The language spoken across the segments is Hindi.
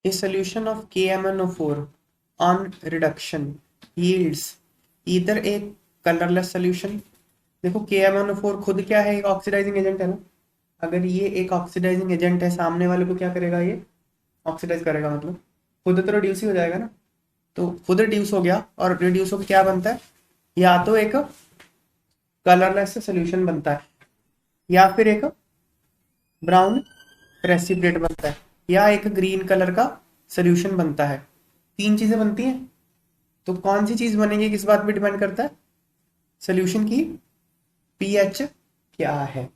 A solution of KMnO4 on reduction yields either a colorless solution. देखो KMnO4 खुद क्या है, एक ऑक्सीडाइजिंग एजेंट है ना. अगर ये एक ऑक्सीडाइजिंग एजेंट है, सामने वाले को क्या करेगा, ये ऑक्सीडाइज करेगा, मतलब खुद तो रिड्यूस ही हो जाएगा ना. तो खुद रिड्यूस हो गया, और रिड्यूस होकर क्या बनता है, या तो एक कलरलेस सोल्यूशन बनता है, या फिर एक ब्राउन प्रेसिपिटेट बनता है, या एक ग्रीन कलर का सोल्यूशन बनता है. तीन चीजें बनती हैं. तो कौन सी चीज बनेगी किस बात पे डिपेंड करता है, सोल्यूशन की पीएच क्या है.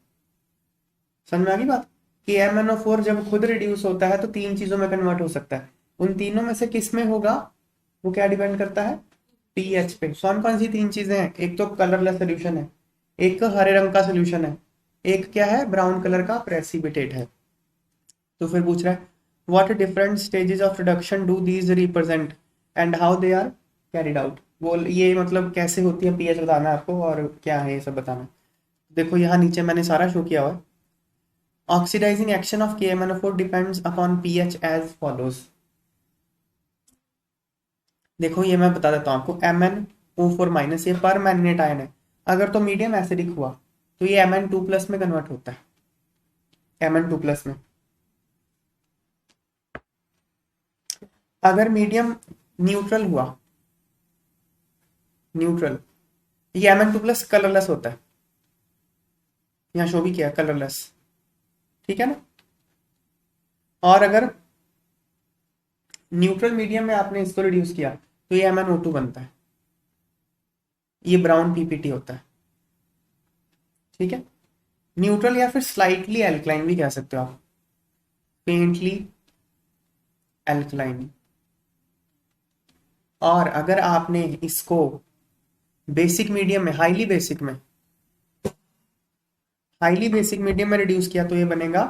समझ में आ गई बात. कि MnO4 जब खुद रिड्यूस होता है तो तीन चीजों में कन्वर्ट हो सकता है. उन तीनों में से किस में होगा, वो क्या डिपेंड करता है, पीएच पे. कौन कौन सी तीन चीजें हैं, एक तो कलरलेस सोल्यूशन है, एक हरे रंग का सोल्यूशन है, एक क्या है, ब्राउन कलर का प्रेसिपिटेट है. तो फिर पूछ रहा है what different stages of reduction do these represent and how they are carried out. बोल ये मतलब कैसे होती है पीएच बताना है आपको, और क्या है ये सब बताना. देखो यहाँ नीचे मैंने सारा शो किया हुआ है. Oxidising action of KMnO4 depends upon pH as follows. देखो ये मैं बता देता हूँ आपको. MnO4 माइनस ये पर मैग्नेट आयन है. अगर तो मीडियम एसिडिक हुआ तो ये Mn2 प्लस में कन्वर्ट होता है, Mn2 प्लस में. अगर मीडियम न्यूट्रल हुआ, न्यूट्रल, ये Mn2 प्लस कलरलेस होता है. यहाँ शो भी किया कलरलेस, ठीक है ना. और अगर न्यूट्रल मीडियम में आपने इसको रिड्यूस किया तो ये MnO2 बनता है. ये ब्राउन पीपीटी होता है, ठीक है. न्यूट्रल या फिर स्लाइटली एल्कलाइन भी कह सकते हो आप, फेंटली एल्कलाइन. और अगर आपने इसको बेसिक मीडियम में, हाईली बेसिक मीडियम में रिड्यूस किया तो ये बनेगा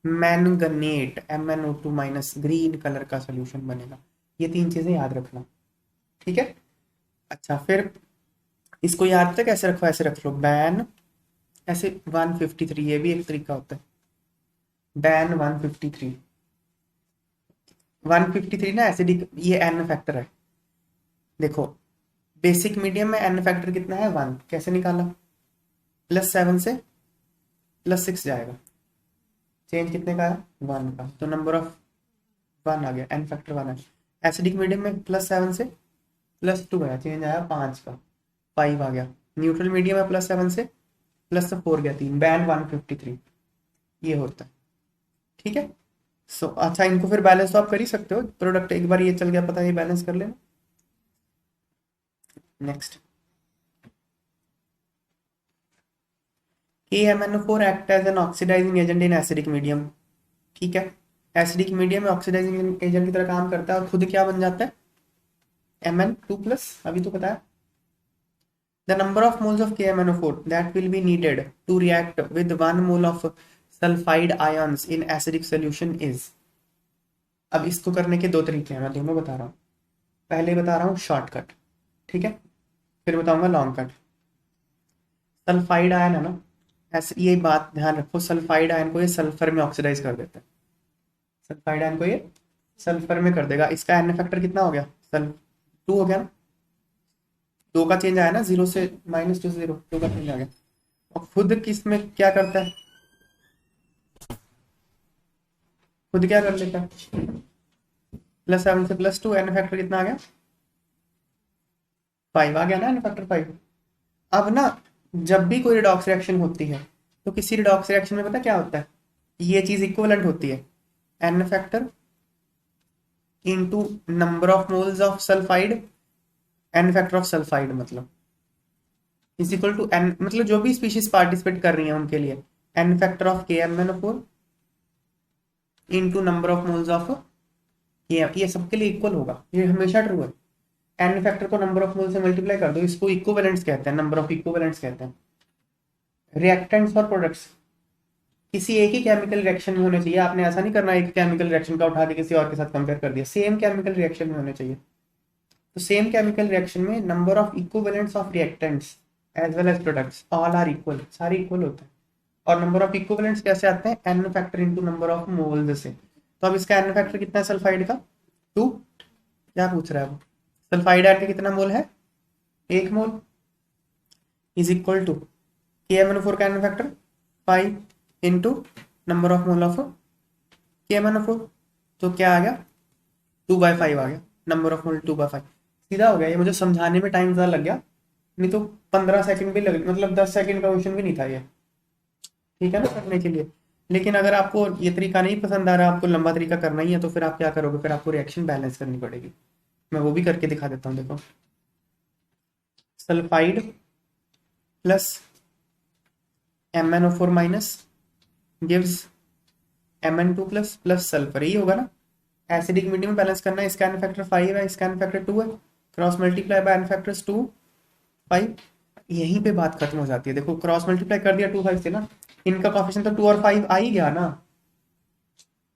manganate, MnO2 minus, green colour का सोल्यूशन बनेगा. ये तीन चीजें याद रखना, ठीक है. अच्छा फिर इसको याद तक कैसे रखो, ऐसे रख लो बैन, ऐसे 153, ये भी एक तरीका होता है. बैन 153, 153 ना एसिडिक, ये एन फैक्टर है. देखो बेसिक मीडियम में एन फैक्टर कितना है, 1. कैसे निकाला, +7 से +6 जाएगा. चेंज कितने का है, 1 का. तो नंबर ऑफ 1 आ गया, एन फैक्टर 1 है. एसिडिक मीडियम में +7 से +2 आया, चेंज आया 5 का, 5 आ गया. न्यूट्रल मीडियम में +7 से +4 गया, 3. बैन 153 ये होता है, ठीक है. अच्छा इनको फिर बैलेंस तो आप कर ही सकते हो. प्रोडक्ट एक बार ये चल गया पता, ये बैलेंस कर लेना. Next, KMnO4 act as an oxidising agent in acidic medium, ठीक है. एसिडिक मीडियम में ऑक्सीडाइजिंग एजेंट की तरह काम करता है और खुद क्या बन जाता है, Mn2 प्लस. अभी तो बताया. The number of moles of KMnO4 that will be needed to react with 1 mole of sulfide ions in acidic solution is. अब इसको करने के दो तरीके हैं, मैं दोनों बता रहा हूँ. पहले बता रहा हूँ शॉर्टकट, ठीक है, फिर बताऊंगा लॉन्ग कट. सल्फाइड आयन है ना, ऐसे ये बात ध्यान रखो, सल्फाइड आयन को ये सल्फर में ऑक्सीडाइज कर देता है. सल्फाइड आयन को ये सल्फर में कर देगा. इसका एन फैक्टर कितना हो गया, 2 हो गया ना. 2 का चेंज आया ना, 0 से -2 से 0, 2 का चेंज आ गया. और खुद किस में क्या करता है, खुद क्या कर लेता है, +7 से +2, एन फैक्टर कितना आ गया, 5 आ गया ना, एन फैक्टर 5. अब ना जब भी कोई रिडॉक्स रिएक्शन होती है तो किसी रिडॉक्स रिएक्शन में पता क्या होता है, ये चीज इक्विवेलेंट होती है, n factor into number of moles of sulphide, n factor of sulphide मतलब इज इक्वल टू एन, मतलब जो भी स्पीशीज पार्टिसिपेट कर रही है उनके लिए n factor of KMnO4 into number of moles of, ये सबके लिए इक्वल होगा, ये हमेशा ट्रू है. एन फैक्टर को नंबर ऑफ मोल से मल्टीप्लाई कर दो, इसको इक्विवेलेंट्स कहते हैं, नंबर ऑफ इक्विवेलेंट्स कहते हैं. रिएक्टेंट्स और प्रोडक्ट्स किसी एक ही केमिकल रिएक्शन में होने चाहिए. आपने ऐसा नहीं करना एक केमिकल रिएक्शन का उठा के किसी और के साथ कंपेयर कर दिया, सेम केमिकल रिएक्शन में होने चाहिए. तो सेम केमिकल रिएक्शन में number of equivalents of reactants as well as products all are equal, सारे इक्वल होते हैं. और नंबर ऑफ इक्विवेलेंट्स कैसे आते हैं, n factor into number of moles से. तो अब इसका एन फैक्टर कितना है सल्फाइड का? 2। क्या पूछ रहा है वो? सल्फाइड आयन का कितना मोल है? 1 mole is equal to KMnO4 का n factor 5 into number of mole of KMnO4। तो क्या आ गया? 2/5 आ गया, नंबर ऑफ मोल 2/5। सीधा हो गया, ये मुझे समझाने में टाइम ज़्यादा लग गया, नहीं तो 15 सेकंड भी लग, मतलब 10 सेकंड का क्वेश्चन भी नहीं था ये, ठीक है ना, करने के लिए। लेकिन अगर आपको ये तरीका नहीं पसंद आ रहा, आपको लंबा तरीका करना ही है, तो फिर आप क्या करोगे, फिर आपको रिएक्शन बैलेंस करनी पड़ेगी। मैं वो भी करके दिखा देता हूँ, देखो। Sulphide plus MnO4 minus gives Mn2 plus plus sulphur, यही होगा ना। एसिडिक मीडियम में बैलेंस करना है, इसका एन फैक्टर 5 है, इसका एन फैक्टर 2 है, cross multiply by n factors 2 5। यहीं पे बात खत्म हो जाती है। देखो क्रॉस मल्टीप्लाई कर दिया 2 5 से ना, इनका कॉफिशिएंट तो 2 और 5 आ ही गया ना,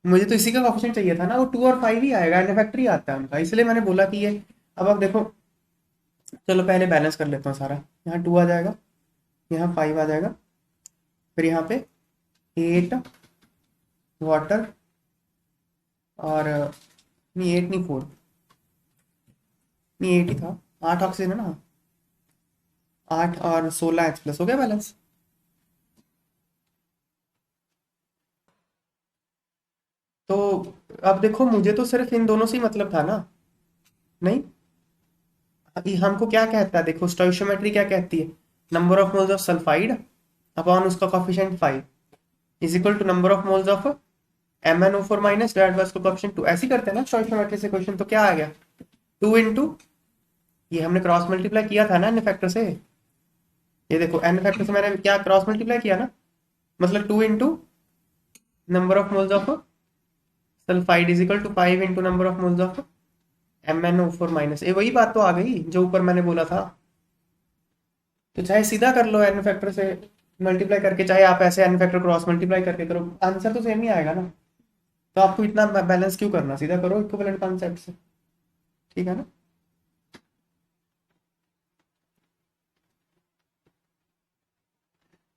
मुझे तो इसी का कॉफिशिएंट चाहिए था ना, वो 2 और 5 ही आएगा, एन फैक्टर ही आता है उनका, इसलिए मैंने बोला कि ये। अब आप देखो, चलो पहले बैलेंस कर लेता हूँ सारा। यहाँ 2 आ जाएगा, यहाँ 5 आ जाएगा, फिर यहाँ पे 8 वाटर और नहीं 8 नहीं 4 नहीं 8 ही था, 8 ऑक्सीजन है ना, 8 और 16 H प्लस, हो गया बैलेंस। तो अब देखो, मुझे तो सिर्फ इन दोनों से ही मतलब था ना, नहीं अभी हमको क्या कहता है, देखो स्टोइशियोमेट्री क्या कहती है, number of moles of sulphide upon उसका coefficient 5 is equal to number of moles of MnO4 minus divide by उसका कॉफिशिएंट 2। ऐसे ही करते हैं ना स्टोइशियोमेट्री से क्वेश्चन। तो क्या आ गया, 2 इंटू, ये हमने क्रॉस मल्टीप्लाई किया था ना एन फैक्टर से, ये देखो एन फैक्टर से मैंने क्या क्रॉस मल्टीप्लाई किया ना, मतलब 2 into number of moles of sulphide is equal to 5 into number of moles of MnO4 minus. ये वही बात तो आ गई जो ऊपर मैंने बोला था। तो चाहे सीधा कर लो एन फैक्टर से मल्टीप्लाई करके, चाहे आप ऐसे एन फैक्टर क्रॉस मल्टीप्लाई करके करो, आंसर तो सेम ही आएगा ना। तो आपको इतना बैलेंस क्यों करना, सीधा करो इक्विवेलेंट कॉन्सेप्ट से, ठीक है ना।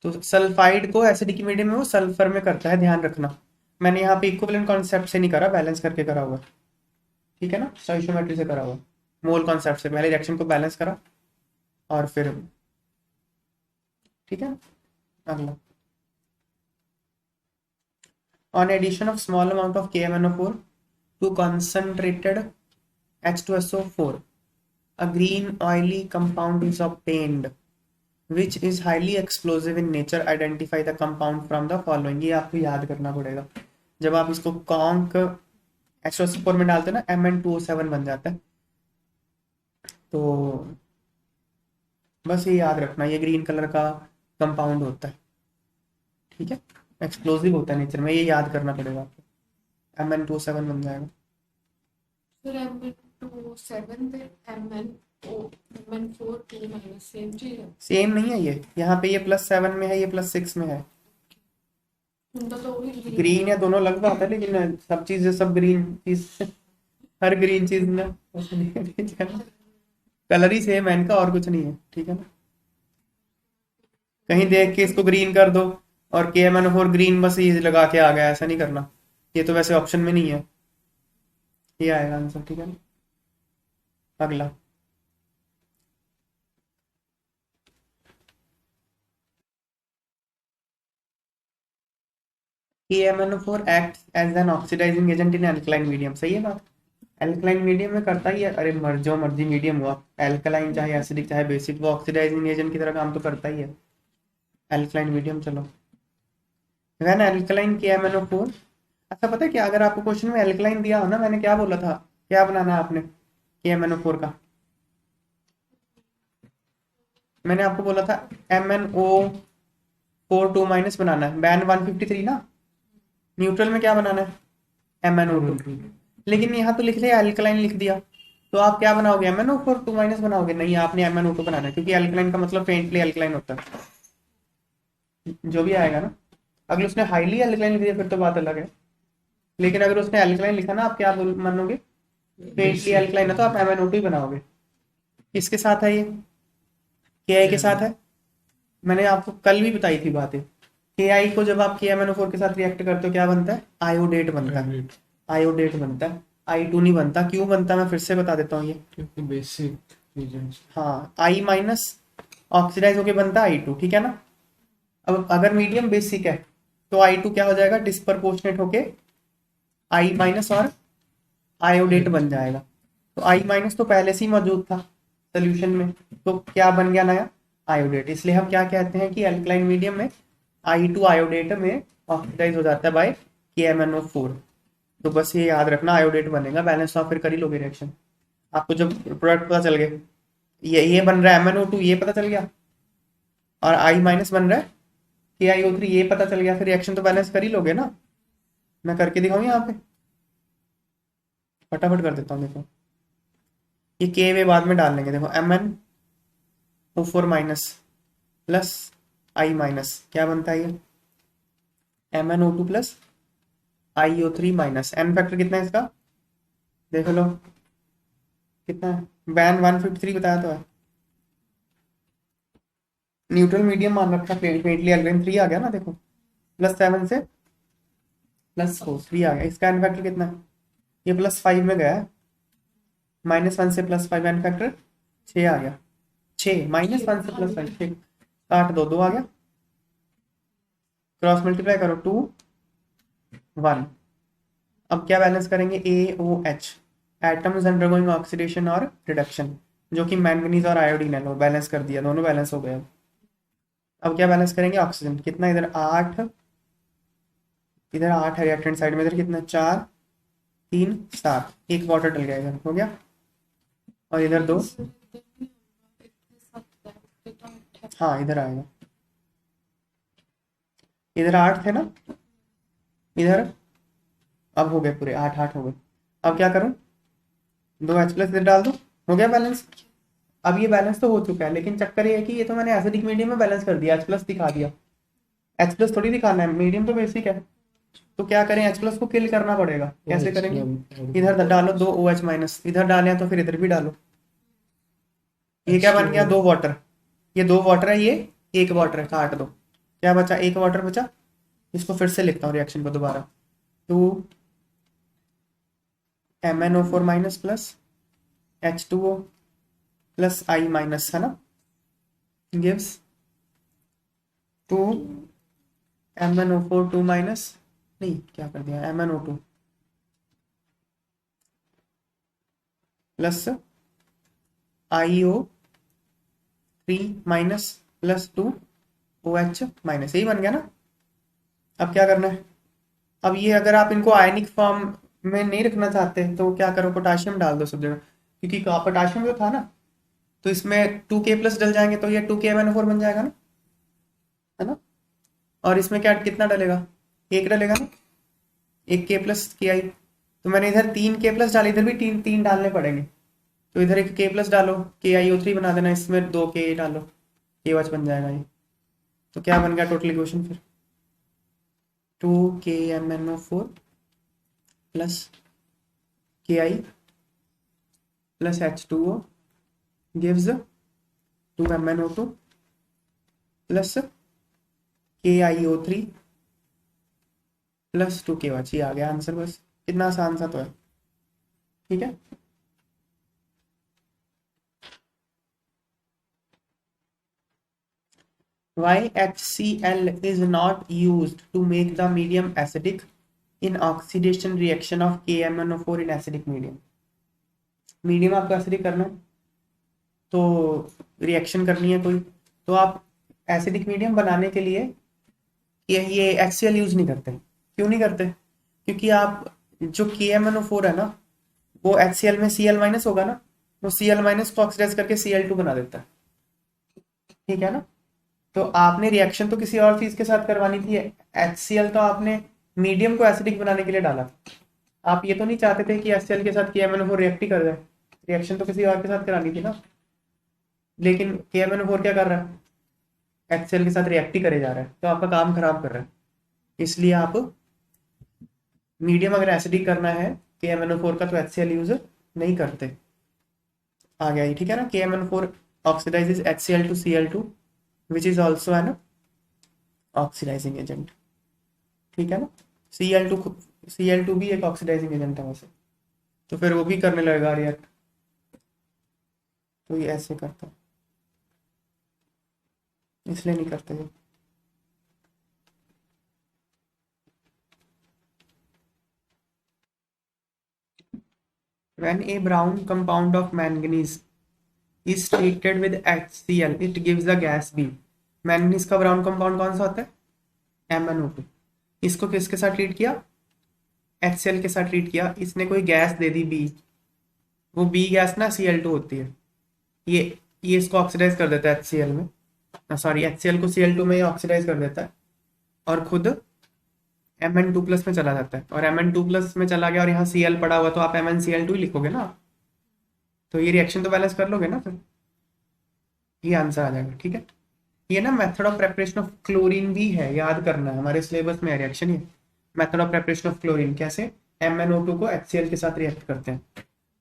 तो सल्फाइड को एसिडिक मीडियम में वो सल्फर में करता है, ध्यान रखना। मैंने यहाँ पे इक्विवेलेंट कॉन्सेप्ट से नहीं करा, बैलेंस करके करा हुआ, ठीक है ना, स्टोइशियोमेट्री से करा हुआ। मोल कॉन्सेप्ट से पहले रिएक्शन को बैलेंस करा और फिर, ठीक है। अगला, on addition of small amount of KMnO4 to concentrated H2SO4 a green oily compound is obtained which is highly explosive in nature. Identify the compound from the following। ये आपको याद करना पड़ेगा, जब आप इसको कॉन्क H2SO4 में डालते हैं ना, Mn2O7 बन जाता है। तो बस ये याद रखना, ये ग्रीन कलर का कंपाउंड होता है, ठीक है, एक्सप्लोसिव होता है नेचर में, ये याद करना पड़ेगा आपको। Mn2O7 बन जाएगा। फिर Mn2O7 पे Mn4 2 माइनस सेम चीज है। सेम नहीं है ये, यहाँ पे ये +7 में है, ये +6 में है। उनका तो वही ग्रीन या दोनों लग बात है, लेकिन सब चीजें सब ग्रीन चीज हर ग्रीन चीज में कलर ही सेम है इनका, और कुछ नहीं है, ठीक है ना। कहीं देख के इसको ग्रीन कर दो और KMnO4 ग्रीन बस ये लगा के आ गया, ऐसा नहीं करना, ये तो वैसे ऑप्शन में नहीं है, ये आएगा आंसर, ठीक है ना। अगला, KMnO4 acts as an oxidizing agent in alkaline medium। सही है बात, एल्कलाइन मीडियम में करता ही है, अरे जो मर्जी मीडियम हुआ, एल्कलाइन चाहे एसिडिक चाहे बेसिक, वो ऑक्सीडाइजिंग एजेंट की तरह काम तो करता ही है एल्कलाइन मीडियम। चलो, व्हेन एल्कलाइन KMnO4, अच्छा पता है क्या, अगर आपको क्वेश्चन में एल्कलाइन दिया हो ना, मैंने क्या बोला था, क्या बनाना है आपने KMnO4 का, मैंने आपको बोला था MnO4 2 माइनस बनाना है, बैन 153 ना, न्यूट्रल में क्या बनाना है MnO2। लेकिन यहाँ तो लिख लिया एल्कलाइन लिख दिया, तो आप क्या बनाओगे, MnO4 2 माइनस बनाओगे, नहीं आपने MnO2 बनाना है, क्योंकि एल्कलाइन का मतलब फेंटली एल्कलाइन होता है, जो भी आएगा ना। अगर उसने हाईली एल्कलाइन लिख दिया फिर तो बात अलग है, लेकिन अगर उसने एल्कलाइन लिखा ना, आप क्या मानोगे, फेंटली एल्कलाइन है, तो आप MnO2 ही बनाओगे। किसके साथ है ये, KI के साथ है, मैंने आपको कल भी बताई थी बातें। KI को जब आप KMnO4 के साथ रिएक्ट करते हो क्या बनता है, आयोडेट बनता है, आयोडेट बनता है, I2 नहीं बनता। क्यों बनता, मैं फिर से बता देता हूँ ये। क्योंकि बेसिक एजेंट्स। हाँ, I माइनस ऑक्सीडाइज होके बनता है I2, ठीक है ना। अब अगर मीडियम बेसिक है तो I2 क्या हो जाएगा, डिस्प्रपोर्शनेट होके I माइनस और आयोडेट बन जाएगा। तो I माइनस तो पहले से ही मौजूद था सोल्यूशन में, तो क्या बन गया नया, आयोडेट। इसलिए हम क्या कहते हैं कि अल्कलाइन मीडियम में I2 आयोडेट में ऑक्सीडाइज हो जाता है बाय KMnO4। तो बस ये याद रखना, आयोडेट बनेगा, बैलेंस ऑफ फिर कर ही लोगे रिएक्शन। आपको जब प्रोडक्ट पता चल गए, ये बन रहा है MnO2, ये पता चल गया, और I माइनस बन रहा है KiO3, ये पता चल गया, फिर रिएक्शन तो बैलेंस कर ही लोगे ना। मैं करके दिखाऊं यहाँ पे, फटाफट कर देता हूँ। देखो ये के वे बाद में डाल लेंगे। देखो MnO4 minus plus I minus क्या बनता है, ये MnO2 plus IO3 minus. N factor कितना है इसका, देख लो कितना है, बैन 153 बताया तो है। न्यूट्रल मीडियम मान रखा, फेंटली एल्केन 3 आ गया ना, देखो +7 से +4 3 आ गया। इसका एन फैक्टर कितना है, ये +5 में गया है, -1 से +5 एन फैक्टर 6 आ गया। 6 -1 से +5 6 काट दो, 2 आ गया, क्रॉस मल्टीप्लाई करो 2 1। अब क्या बैलेंस करेंगे, AOH एटम्स अंडरगोइंग ऑक्सीडेशन और रिडक्शन, जो कि मैंगनीज और आयोडीन है। लो बैलेंस कर दिया, दोनों बैलेंस हो गए। अब क्या बैलेंस करेंगे, ऑक्सीजन कितना, इधर 8, इधर 8 है रिएक्टेंट साइड में, इधर कितना 4 3 7, एक वाटर डल गया, इधर हो गया, और इधर 2, सर इधर नहीं होगा, इतने साथ बैठते तो 8 है। हाँ इधर आएगा, इधर 8 थे ना, इधर अब हो गए पूरे 8 8 हो गए। अब क्या करूं, 2H प्लस इधर डाल दो, हो गया बैलेंस। अब ये बैलेंस तो हो चुका है, लेकिन चक्कर ये है कि ये तो मैंने एसिडिक मीडियम में बैलेंस कर दिया, H प्लस दिखा दिया। H प्लस थोड़ी दिखाना है, मीडियम तो बेसिक है। तो क्या करें, H प्लस को किल करना पड़ेगा। कैसे करेंगे, इधर डालो 2 OH माइनस, इधर डाले तो फिर इधर भी डालो। ये क्या बन गया, 2 वाटर, ये 2 वाटर है, ये 1 वाटर है, काट दो, क्या बचा, 1 वाटर बचा। इसको फिर से लिखता हूँ रिएक्शन को दोबारा, 2 MnO4 minus plus H2O plus I minus, है ना, गिव्स 2 MnO4 2 माइनस, नहीं क्या कर दिया, MnO2 plus IO3 minus plus 2 OH minus, यही बन गया ना। अब क्या करना है, अब ये अगर आप इनको आयनिक फॉर्म में नहीं रखना चाहते तो क्या करो, पोटाशियम डाल दो सब जगह, क्योंकि पोटाशियम जो था ना, तो इसमें 2K प्लस डल जाएंगे तो ये 2KMnO4 बन जाएगा ना, है ना। और इसमें क्या कितना डलेगा, 1 डलेगा ना, 1K प्लस KI। तो मैंने इधर 3K प्लस डाले, इधर भी 3 डालने पड़ेंगे, तो इधर 1K प्लस डालो, KiO3 बना देना, इसमें 2K डालो, KOH बन जाएगा ये। तो क्या बन गया टोटल इक्वेशन फिर, 2KMnO4 plus KI plus H2O gives 2MnO2 plus KiO3 plus 2KOH। ये आ गया आंसर, बस कितना आसान सा तो है, ठीक है। Why HCl is not used to make the medium acidic in oxidation reaction of KMnO4 in acidic medium? Medium आपको एसिडिक करना है, तो रिएक्शन करनी है कोई, तो आप एसिडिक मीडियम बनाने के लिए ये HCl यूज नहीं करते। क्यों नहीं करते, क्योंकि आप जो KMnO4 है ना, वो HCl में Cl माइनस होगा ना, वो Cl माइनस को ऑक्सीडाइज करके Cl2 बना देता है, ठीक है ना। तो आपने रिएक्शन तो किसी और चीज के साथ करवानी थी, HCl तो आपने मीडियम को एसिडिक बनाने के लिए डाला था। आप ये तो नहीं चाहते थे कि HCl के साथ KMnO4 रिएक्ट ही कर जाए, रिएक्शन तो किसी और के साथ करानी थी ना। लेकिन KMnO4 क्या कर रहा है, HCl के साथ रिएक्ट ही करे जा रहा है, तो आपका काम खराब कर रहा है। इसलिए आप मीडियम अगर एसिडिक करना है KMnO4 का, तो HCl यूज नहीं करते। आ गया ये, ठीक है ना। KMnO4 oxidises HCl to Cl2 which is also an oxidising agent, ठीक है ना। Cl2 भी एक ऑक्सीडाइजिंग एजेंट है वैसे, तो फिर वो भी करने लगेगा रिएक्ट। तो ये ऐसे करता है, इसलिए नहीं करते ये। When a brown compound of manganese is treated with HCl, it gives the gas B. Manganese का ब्राउन कंपाउंड कौन सा होता है? MnO2। इसको किसके साथ ट्रीट किया? HCl के साथ ट्रीट किया। इसने कोई गैस दे दी B, वो B गैस ना Cl2 होती है। ये इसको ऑक्सीडाइज कर देता है HCl में, सॉरी HCl को Cl2 में ये ऑक्सीडाइज कर देता है और खुद Mn2+ में चला जाता है। और Mn2+ में चला गया और यहाँ Cl पड़ा हुआ, तो आप MnCl2 ही लिखोगे ना, तो ये रिएक्शन तो बैलेंस कर लोगे ना, फिर ये आंसर आ जाएगा। ठीक है, ये ना method of preparation of chlorine भी है, याद करना है, हमारे सिलेबस में है रिएक्शन ये। Method of preparation of chlorine कैसे? MnO2 को HCl के साथ रिएक्ट करते हैं।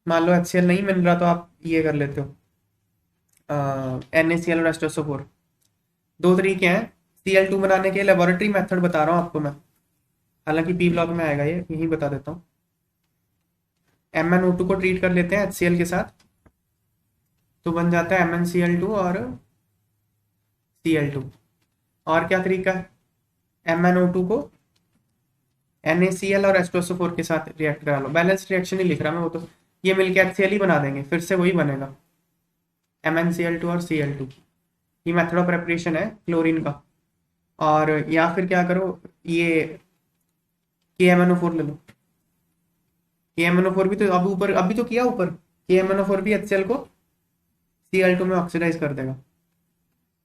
मान लो HCl नहीं मिल रहा तो आप ये कर लेते हो, NaCl और H2SO4। दो तरीके हैं Cl2 बनाने के। लेबोरेटरी मेथड बता रहा हूँ आपको मैं, हालांकि P ब्लॉक में आएगा ये, यही बता देता हूँ। MnO2 को ट्रीट कर लेते हैं HCl के साथ, तो बन जाता है MnCl2 और Cl2। और क्या तरीका है? MnO2 को NaCl और H2SO4 के साथ रिएक्ट करा लो। बैलेंस रिएक्शन ही लिख रहा मैं, वो तो ये मिलके HCl ही बना देंगे, फिर से वही बनेगा MnCl2 और Cl2। ये मेथड ऑफ प्रेपरेशन है क्लोरीन का। और या फिर क्या करो, ये KMnO4 ले लो। KMnO4 भी तो अब ऊपर अभी तो किया ऊपर, KMnO4 भी HCl को Cl2 में ऑक्सीडाइज कर देगा।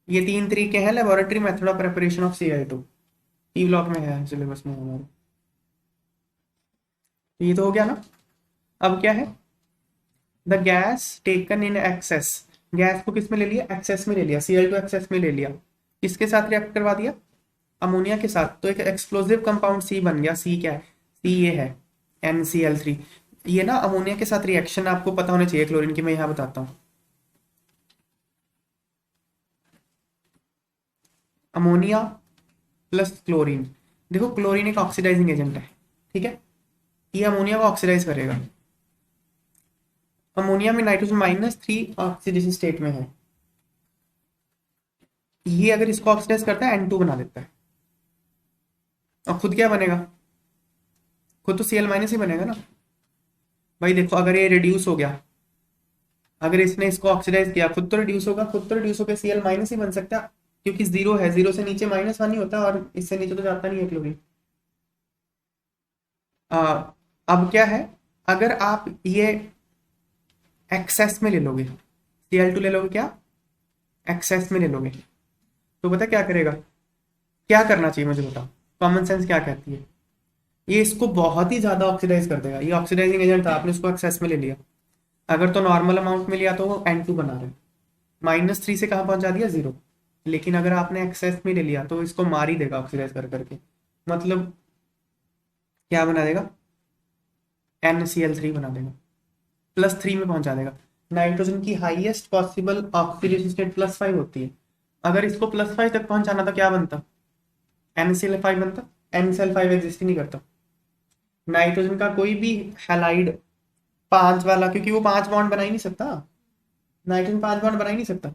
ये तीन तरीके हैं laboratory method of preparation of Cl2, E block में है सिलेबस में हमारे। तो ये तो हो गया ना। अब क्या है? The gas taken in excess, gas को किस में ले लिया? एक्सेस में ले लिया, Cl2 एक्सेस में ले लिया। किसके साथ रिएक्ट करवा दिया? अमोनिया के साथ। तो एक एक्सप्लोसिव कंपाउंड C बन गया। C क्या है? C ये है NCl3। ये ना अमोनिया के साथ रिएक्शन आपको पता होना चाहिए क्लोरीन की, मैं यहाँ बताता हूँ। अमोनिया प्लस क्लोरीन, देखो क्लोरीन एक ऑक्सीडाइजिंग एजेंट है, ठीक है, ये अमोनिया को ऑक्सीडाइज करेगा। अमोनिया में नाइट्रोजन -3 ऑक्सीडेशन स्टेट में है, ये अगर इसको ऑक्सीडाइज करता है N2 बना देता है, और खुद क्या बनेगा? खुद तो Cl- ही बनेगा ना भाई। देखो अगर ये रिड्यूस हो गया, अगर इसने इसको ऑक्सीडाइज किया, खुद तो रिड्यूस होगा, खुद तो रिड्यूस होकर Cl- ही बन सकता है, क्योंकि 0 है, 0 से नीचे -1 ही होता है, और इससे नीचे तो जाता नहीं है क्लोरीन। अब क्या है, अगर आप ये एक्सेस में ले लोगे, Cl2 ले लोगे, क्या एक्सेस में ले लोगे, तो पता क्या करेगा? क्या करना चाहिए मुझे बताओ, कॉमन सेंस क्या कहती है? ये इसको बहुत ही ज्यादा ऑक्सीडाइज कर देगा। ये ऑक्सीडाइजिंग एजेंट था, आपने इसको एक्सेस में ले लिया, अगर तो नॉर्मल अमाउंट में लिया तो वो N2 बना रहे, -3 से कहाँ पहुंचा दिया? 0। लेकिन अगर आपने एक्सेस में ले लिया तो इसको मार ही देगा ऑक्सीडाइज कर करके, मतलब क्या बना देगा? NCl3 बना देगा, +3 में पहुंचा देगा। नाइट्रोजन की हाईएस्ट पॉसिबल ऑक्सीडेशन स्टेट +5 होती है, अगर इसको +5 तक पहुंचाना तो क्या बनता? NCl5 बनता। NCl5 एग्जिस्ट ही नहीं करता। नाइट्रोजन का कोई भी हैलाइड 5 वाला, क्योंकि वो 5 बॉन्ड बना ही नहीं सकता, नाइट्रोजन 5 बॉन्ड बना ही नहीं सकता,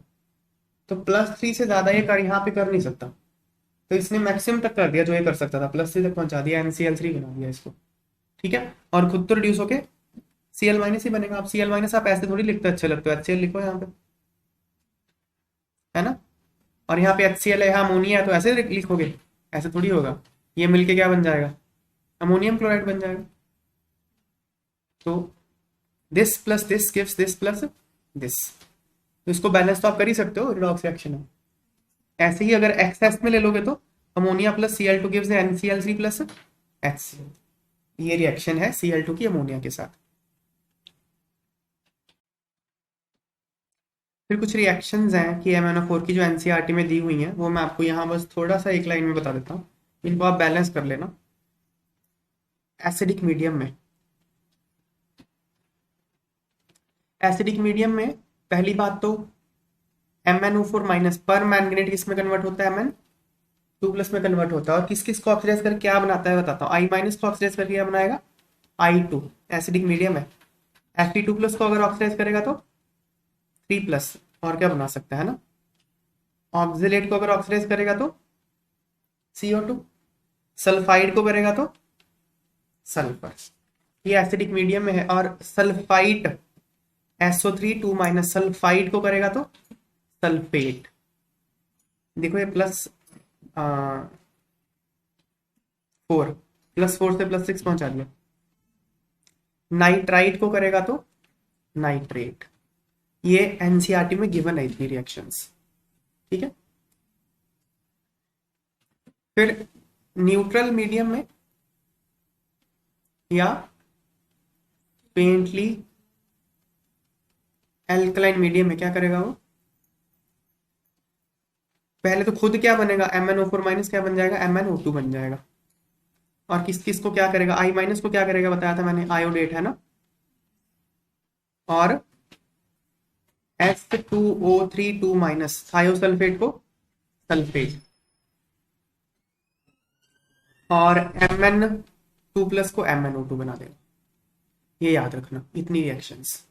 तो +3 से ज्यादा ये कर यहाँ पे कर नहीं सकता, तो इसने मैक्सिमम तक कर दिया जो ये कर सकता था, +3 तक पहुंचा दिया, NCl3 बना दिया इसको, ठीक है। और खुद तो रिड्यूस होके Cl- ही बनेगा। आप Cl- आप ऐसे थोड़ी लिखते अच्छे लगते हो, HCl लिखो यहाँ पे, है ना, और यहाँ पे HCl है, यहाँ अमोनिया है, तो ऐसे लिखोगे, ऐसे थोड़ी होगा। ये मिलके क्या बन जाएगा? अमोनियम क्लोराइड बन जाएगा। तो this plus this gives this plus this, तो इसको बैलेंस तो आप कर ही सकते हो रिडॉक्स रिएक्शन में। ऐसे ही अगर एक्सेस में ले लोगे तो ammonia plus Cl2 gives NCl3 plus HCl। ये रिएक्शन है Cl2 की अमोनिया के साथ। फिर कुछ रिएक्शंस हैं कि MnO4 की जो NCERT में दी हुई हैं, वो मैं आपको यहाँ बस थोड़ा सा एक लाइन में बता देता हूँ, इनको आप बैलेंस कर लेना। एसिडिक मीडियम में, एसिडिक मीडियम में पहली बात तो MnO4- पर मैंगनेट किस में कन्वर्ट होता है? 2+ में कन्वर्ट होता है। और किस किस को ऑक्सीडाइज करके क्या बनाता है बताता हूँ। I- को ऑक्सीडाइज करके क्या बनाएगा, I2 एसिडिक मीडियम है। Fe2+ को अगर ऑक्सीडाइज करेगा तो 3+, और क्या बना सकता है ना। ऑक्सिलेट को अगर ऑक्सीडाइज करेगा तो CO2, सल्फाइड को करेगा तो सल्फर। ये एसिडिक मीडियम में है। और सल्फाइट SO3 2- सल्फाइड को करेगा तो सल्फेट। देखो ये +4, +4 से +6 पहुंचा दिया। नाइट्राइट को करेगा तो नाइट्रेट। ये एनसीईआरटी में गिवन है इतनी रिएक्शंस, ठीक है। फिर न्यूट्रल मीडियम में या पेंटली एल्कलाइन मीडियम में क्या करेगा वो, पहले तो खुद क्या बनेगा, MnO4- क्या बन जाएगा, MnO2 बन जाएगा। और किस किस को क्या करेगा, I- को क्या करेगा बताया था मैंने, आयोडेट है ना। और H2O3 2- थायोसल्फेट को सल्फेट। और Mn2+ को MnO2 बना देगा। ये याद रखना, इतनी रिएक्शंस।